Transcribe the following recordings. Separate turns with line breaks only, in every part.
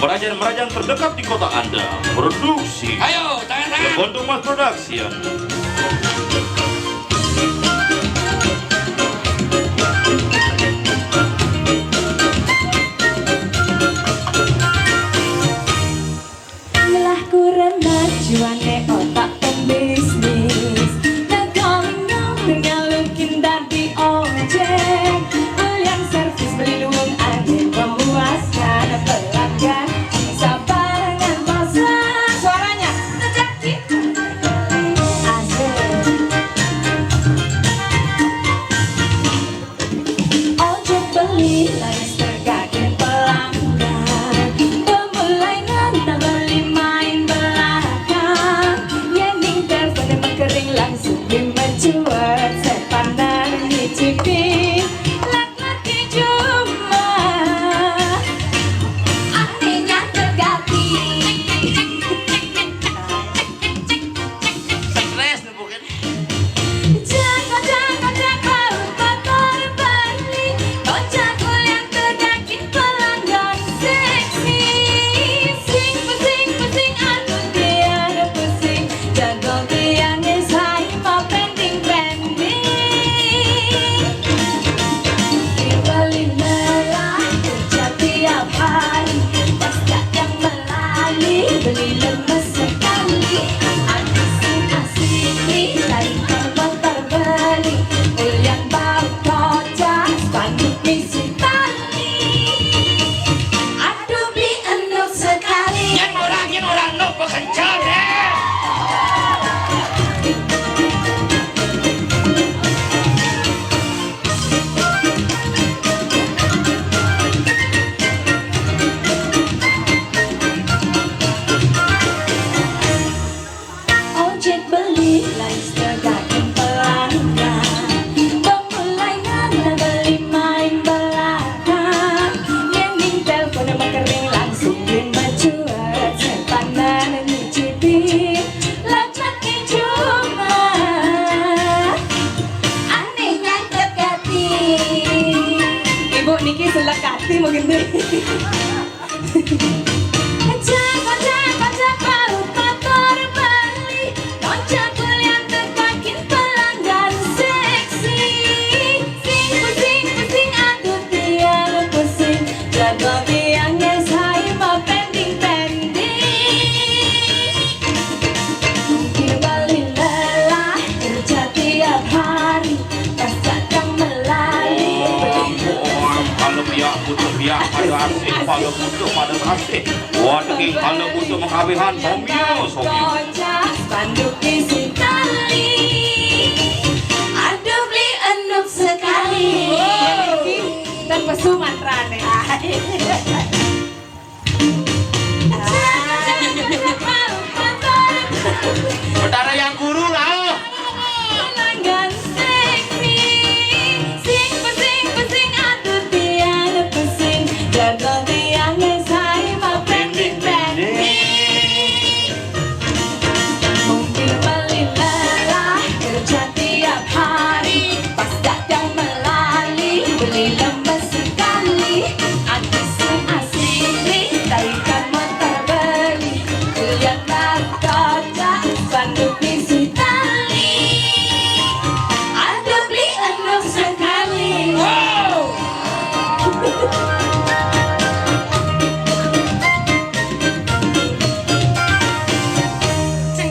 Perajan-perajan terdekat di kota Anda produksi.
Ayo, tangan-tangan.
Untuk Mas Production.
Lah kurang juane otak pembisnis. Nagawin nyalukin dari ojek. Kalian servis beli luang angin memuaskan pelanggan. Sabarangan pasar suaranya terjadi asik. Ojek beli laris tergaget pelanggan. Pemulai nantang beli main belakang. Yening telepon emang kering langsung dimencuat. Sepanan nyicipin laki-laki cuma anehnya terganti.
Stres nih bukan?
Jangan kotor beli. Kocak yang terdakin pelanggan seksi. Pusing aduh tiada pusing. Jadwal tiangnya saya mau pending. Dibeli merah kerja tiap hari. Pas yang melali beli lemes sekali. Asik dari motor beli. Yang bau kocak spanduk misi tali. Aduh beli enak sekali.
Yang orang no pekencang deh.
Ojek beli laris tergantung pelanggan. Pemulai nana beli main belakang. Yening telepon emang kering langsung dimacuat. Sepanan nyicipin laki cuma anehnya terganti. Ibu Niki selekati mungkin tuh. Kocak baru kotor beli. Kocak yang terkakin pelanggan seksi. Pusing aduh tiada pusing. Jadwal tiangnya saya mau pending. Mungkin beli lelah kerja tiap hari. Pas kadang melali.
Kalau biak butuh biak pada asik, kalau butuh pada asik. Waduh, kalau butuh mengkawihan somio.
Kocak spanduk isi tali. Aduh beli enak sekali. Tanpa Sumatera nih.
Saudara yang guru lah.
Pelanggan seksi. Pusing aduh tiada pusing. Jadwal tiangnya saya mau pending. Mungkin beli lelah kerja tiap hari. Pas kadang melali beli lemes sekali. Asik tarikan motor beli. Kuliah tak kocak spanduk isi tali. Aduh beli enak sekali.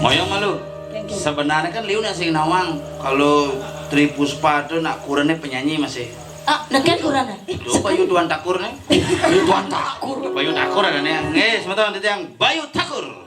Moyong malu. Sebenarnya kan Liu nasi nawang. Kalau Tri Puspa tuh nak kurangnya penyanyi masih.
Ah, nekan kurana.
Tuh Bayu Tuan Takur nih. Bayu Tuan Takur ada nih. Sebentar nanti yang Bayu Takur.